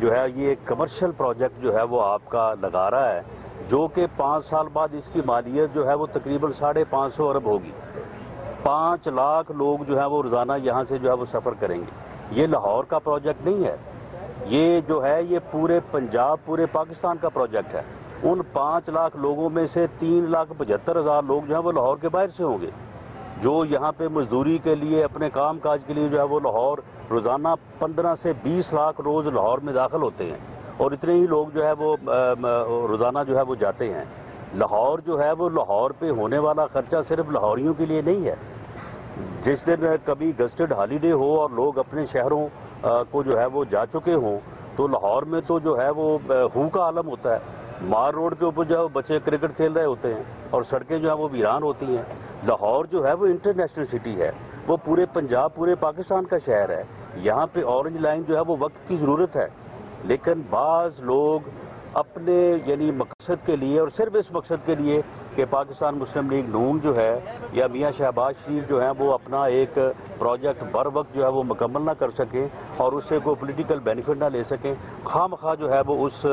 جو ہے یہ ایک کمرشل پروجیکٹ جو ہے وہ آپ کا لگا رہا ہے، جو کہ 5 سال بعد اس کی مالیت جو ہے وہ تقریباً 550 ارب ہوگی۔ 5 لاکھ لوگ جو ہے وہ روزانہ یہاں سے جو ہے وہ سفر کریں گے۔ یہ لاہور کا پروجیکٹ نہیں ہے، یہ جو ہے یہ پورے پنجاب، پورے پاکستان کا پروجیکٹ ہے۔ ان 5 لاکھ لوگوں میں سے 3,75,000 لوگ جو ہیں وہ لاہور کے باہر سے ہوں گے، جو یہاں پہ مزدوری کے لیے، اپنے کام کاج کے لیے جو ہے وہ لاہور روزانہ 15 سے 20 لاکھ روز لاہور میں داخل ہوتے ہیں، اور اتنے ہی لوگ جو ہے وہ روزانہ جو ہے وہ جاتے ہیں۔ لاہور جو ہے وہ لاہور پہ ہونے والا خرچہ صرف لاہوریوں کے لیے نہیں ہے۔ جس دن کبھی گزٹڈ ہالیڈے ہو اور لوگ اپنے شہروں کو جو ہے وہ جا چکے ہوں، تو لاہور میں تو جو ہے وہ ہو کا عالم ہوتا ہے۔ مار روڈ کے اوپر جو ہے وہ بچے کرکٹ کھیل رہے ہوتے ہیں اور سڑکیں جو ہیں وہ ویران ہوتی ہیں۔ لاہور جو ہے وہ انٹرنیشنل سٹی ہے، وہ پورے پنجاب، پورے پاکستان کا شہر ہے۔ یہاں پہ اورنج لائن جو ہے وہ وقت کی ضرورت ہے، لیکن بعض لوگ اپنے یعنی مقصد کے لیے، اور صرف اس مقصد کے لیے کہ پاکستان مسلم لیگ نون جو ہے یا میاں شہباز شریف جو ہیں وہ اپنا ایک پروجیکٹ بر وقت جو ہے وہ مکمل نہ کر سکیں اور اس سے کوئی پولیٹیکل بینیفٹ نہ لے سکیں، خواہ مخواہ جو ہے وہ اس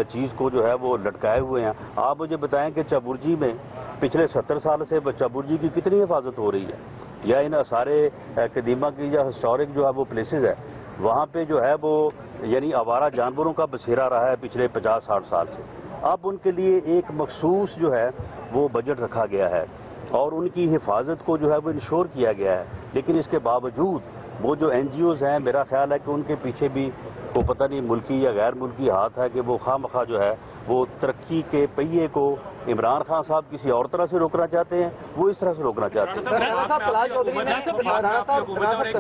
چیز کو جو ہے وہ لٹکائے ہوئے ہیں۔ آپ مجھے بتائیں کہ چابرجی میں پچھلے 70 سال سے چابرجی کی کتنی حفاظت ہو رہی ہے، یا ان سارے قدیمہ کی یا ہسٹورک جو ہے وہ پلیسز ہے، وہاں پہ جو ہے وہ یعنی آوارہ جانوروں کا بسیرا رہا ہے پچھلے 50-60 سال سے۔ اب ان کے لیے ایک مخصوص جو ہے وہ بجٹ رکھا گیا ہے اور ان کی حفاظت کو جو ہے وہ انشور کیا گیا ہے، لیکن اس کے باوجود وہ جو این جی اوز ہیں، میرا خیال ہے کہ ان کے پیچھے بھی کو پتہ نہیں ملکی یا غیر ملکی ہاتھ ہے کہ وہ خواہ مخواہ جو ہے وہ ترقی کے پہیے کو عمران خان صاحب کسی اور طرح سے روکنا چاہتے ہیں، وہ اس طرح سے روکنا چاہتے ہیں۔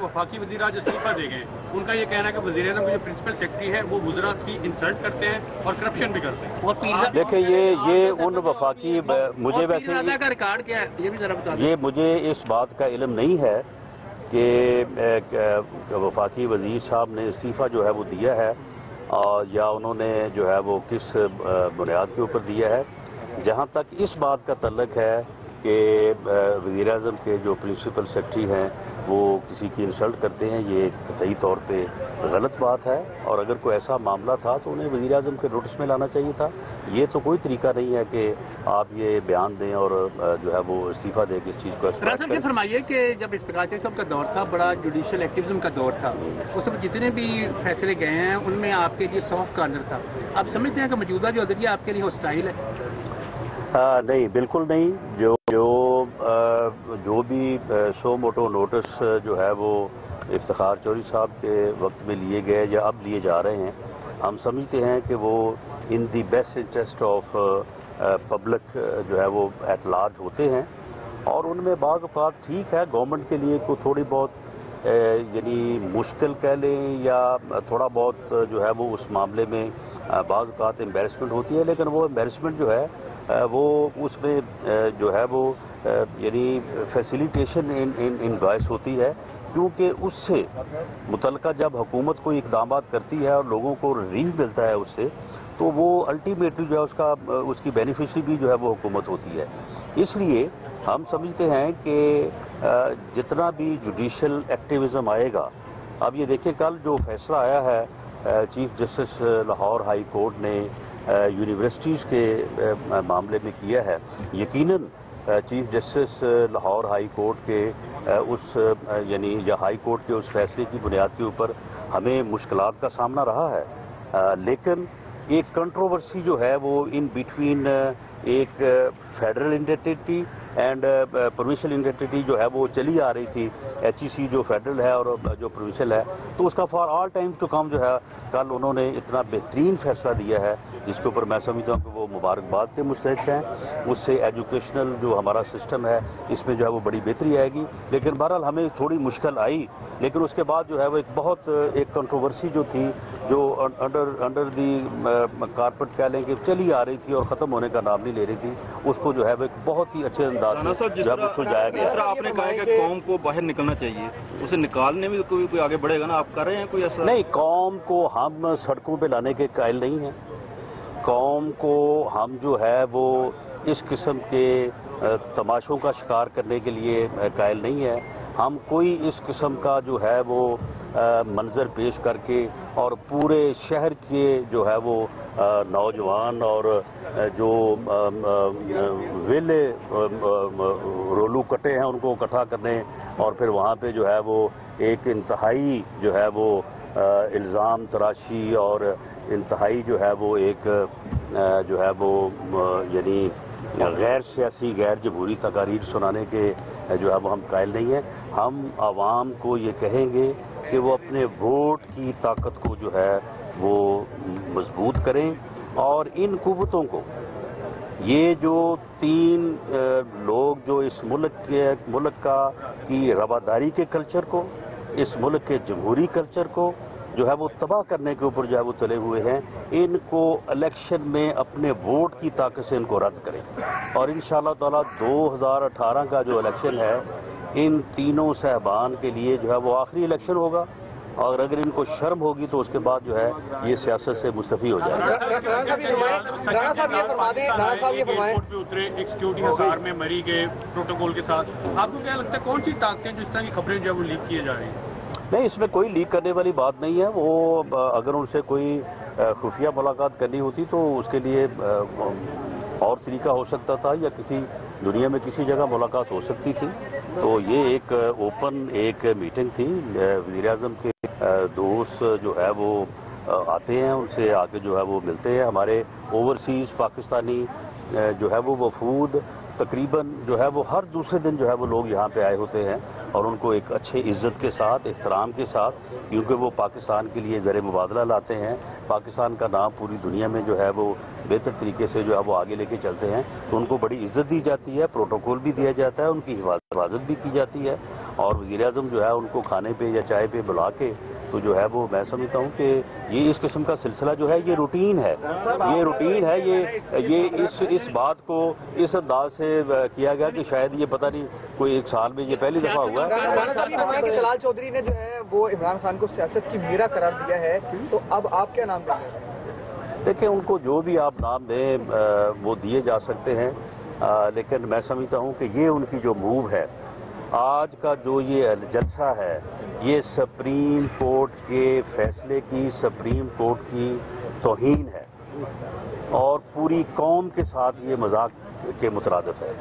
وفاقی وزیر آج استعفیٰ دے گئے، ان کا یہ کہنا ہے کہ وزیر اعظم جو پرنسپل سیکرٹری ہے وہ وزراء کی انسلٹ کرتے ہیں اور کرپشن بھی کرتے ہیں۔ دیکھیں یہ ان وفاقی، مجھے ویسے کا ریکارڈ کیا ہے یہ بھی ذرا بتا دیں۔ یہ مجھے اس بات کا علم نہیں ہے کہ وفاقی وزیر صاحب نے استعفیٰ جو ہے وہ دیا ہے اور یا انہوں نے جو ہے وہ کس بنیاد کے اوپر دیا ہے۔ جہاں تک اس بات کا تعلق ہے کہ وزیر اعظم کے جو پرنسپل سیکرٹری ہیں وہ کسی کی انسلٹ کرتے ہیں، یہ قطعی طور پہ غلط بات ہے، اور اگر کوئی ایسا معاملہ تھا تو انہیں وزیر اعظم کے نوٹس میں لانا چاہیے تھا۔ یہ تو کوئی طریقہ نہیں ہے کہ آپ یہ بیان دیں اور جو ہے وہ استعفیٰ دے کے اس چیز کو صاحب یہ فرمائیے کہ جب اشتغال صاحب کا دور تھا، بڑا جوڈیشل ایکٹیویزم کا دور تھا، اس وقت جتنے بھی فیصلے گئے ہیں ان میں آپ کے لیے سافٹ کارنر تھا، آپ سمجھتے ہیں کہ موجودہ جو عدلیہ آپ کے لیے ہاسٹائل ہے؟ نہیں، بالکل نہیں۔ جو بھی سو موٹو نوٹس جو ہے وہ افتخار چوہدری صاحب کے وقت میں لیے گئے یا اب لیے جا رہے ہیں، ہم سمجھتے ہیں کہ وہ in the best interest of public جو ہے وہ ایٹ لارج ہوتے ہیں، اور ان میں بعض اوقات ٹھیک ہے گورنمنٹ کے لیے کوئی تھوڑی بہت یعنی مشکل کہہ لیں یا تھوڑا بہت جو ہے وہ اس معاملے میں بعض اوقات امبیرسمنٹ ہوتی ہے، لیکن وہ امبیرسمنٹ جو ہے وہ اس میں جو ہے وہ یعنی فیسیلیٹیشن ان گائس ہوتی ہے، کیونکہ اس سے متعلقہ جب حکومت کوئی اقدامات کرتی ہے اور لوگوں کو ریلیف ملتا ہے اس سے، تو وہ الٹیمیٹلی جو ہے اس کی بینیفیشری بھی جو ہے وہ حکومت ہوتی ہے۔ اس لیے ہم سمجھتے ہیں کہ جتنا بھی جوڈیشل ایکٹیویزم آئے گا، اب یہ دیکھیں کل جو فیصلہ آیا ہے chief justice Lahore high court نے یونیورسٹیز کے معاملے میں کیا ہے، یقیناً chief justice Lahore high court کے اس یعنی یا ہائی کورٹ کے اس فیصلے کی بنیاد کے اوپر ہمیں مشکلات کا سامنا رہا ہے، لیکن ایک کنٹروورسی جو ہے وہ ان بٹوین ایک federal entity and provincial entity جو ہے وہ چلی آ رہی تھی، ایچ ای سی جو فیڈرل ہے اور جو پروونشل ہے، تو اس کا for all times to come جو ہے کل انہوں نے اتنا بہترین فیصلہ دیا ہے جس کے اوپر میں سمجھتا ہوں کہ وہ مبارکباد کے مستحق ہیں۔ اس سے ایجوکیشنل جو ہمارا سسٹم ہے اس میں جو ہے وہ بڑی بہتری آئے گی، لیکن بہرحال ہمیں تھوڑی مشکل آئی، لیکن اس کے بعد جو ہے وہ ایک کنٹروورسی جو تھی جو انڈر دی کارپٹ کہہ لیں کہ چلی آ رہی تھی اور ختم ہونے کا نام نہیں لے رہی تھی، اس کو جو ہے وہ ایک بہت ہی اچھے انداز سے جب سلجھایا گیا۔ جس طرح آپ نے کہا کہ قوم کو باہر نکلنا چاہیے، اسے نکالنے میں کوئی آگے بڑھے گا نا، آپ کر رہے ہیں کوئی ایسا؟ نہیں، قوم کو ہم سڑکوں پہ لانے کے قائل نہیں ہیں، قوم کو ہم جو ہے وہ اس قسم کے تماشوں کا شکار کرنے کے لیے قائل نہیں ہے، ہم کوئی اس قسم کا جو ہے وہ منظر پیش کر کے اور پورے شہر کے جو ہے وہ نوجوان اور جو ویلے رولو کٹے ہیں ان کو اکٹھا کرنے اور پھر وہاں پہ جو ہے وہ ایک انتہائی جو ہے وہ الزام تراشی اور انتہائی جو ہے وہ ایک جو ہے وہ یعنی غیر سیاسی غیر جمہوری تقاریر سنانے کے جو ہے وہ ہم قائل نہیں ہیں. ہم عوام کو یہ کہیں گے کہ وہ اپنے ووٹ کی طاقت کو جو ہے وہ مضبوط کریں اور ان قوتوں کو یہ جو 3 لوگ جو اس ملک کا کی رواداری کے کلچر کو اس ملک کے جمہوری کلچر کو جو ہے وہ تباہ کرنے کے اوپر جو ہے وہ تلے ہوئے ہیں ان کو الیکشن میں اپنے ووٹ کی طاقت سے ان کو رد کریں اور انشاءاللہ تعالی 2018 کا جو الیکشن ہے ان تینوں صاحبان کے لیے جو ہے وہ آخری الیکشن ہوگا اور اگر ان کو شرم ہوگی تو اس کے بعد جو ہے یہ سیاست سے مستعفی ہو جائے گا. ایک سیکیورٹی حصار میں مری گئے پروٹوکول کے ساتھ آپ کو کیا لگتا ہے کون سی طاقتیں جو اس طرح کی خبریں جو وہ لیک کیے جا رہی ہیں؟ نہیں اس میں کوئی لیک کرنے والی بات نہیں ہے. وہ اگر ان سے کوئی خفیہ ملاقات کرنی ہوتی تو اس کے لیے اور طریقہ ہو سکتا تھا یا کسی دنیا میں کسی جگہ ملاقات ہو سکتی تھی. تو یہ ایک اوپن ایک میٹنگ تھی. وزیر اعظم کے دوست جو ہے وہ آتے ہیں ان سے آ کے جو ہے وہ ملتے ہیں. ہمارے اوورسیز پاکستانی جو ہے وہ وفود تقریباً جو ہے وہ ہر دوسرے دن جو ہے وہ لوگ یہاں پہ آئے ہوتے ہیں اور ان کو ایک اچھے عزت کے ساتھ احترام کے ساتھ کیونکہ وہ پاکستان کے لیے زر مبادلہ لاتے ہیں. پاکستان کا نام پوری دنیا میں جو ہے وہ بہتر طریقے سے جو ہے وہ آگے لے کے چلتے ہیں تو ان کو بڑی عزت دی جاتی ہے, پروٹوکول بھی دیا جاتا ہے, ان کی حفاظت بھی کی جاتی ہے اور وزیر اعظم جو ہے ان کو کھانے پہ یا چائے پہ بلا کے تو جو ہے وہ میں سمجھتا ہوں کہ یہ اس قسم کا سلسلہ جو ہے یہ روٹین ہے. یہ روٹین ہے. یہ اس بات کو اس انداز سے کیا گیا کہ شاید یہ پتہ نہیں کوئی 1 سال میں یہ پہلی دفعہ ہوا ہے. جلال چودھری نے جو ہے وہ عمران خان کو سیاست کی میرا قرار دیا ہے تو اب آپ کیا نام دیں گے؟ دیکھیں ان کو جو بھی آپ نام دیں وہ دیے جا سکتے ہیں لیکن میں سمجھتا ہوں کہ یہ ان کی جو موو ہے آج کا جو یہ جلسہ ہے یہ سپریم کورٹ کے فیصلے کی سپریم کورٹ کی توہین ہے اور پوری قوم کے ساتھ یہ مذاق کے مترادف ہے.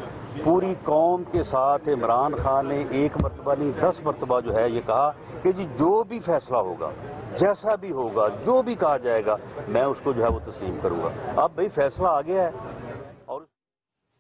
پوری قوم کے ساتھ عمران خان نے 1 مرتبہ نہیں 10 مرتبہ جو ہے یہ کہا کہ جی جو بھی فیصلہ ہوگا جیسا بھی ہوگا جو بھی کہا جائے گا میں اس کو جو ہے وہ تسلیم کروں گا. اب بھئی فیصلہ آ گیا ہے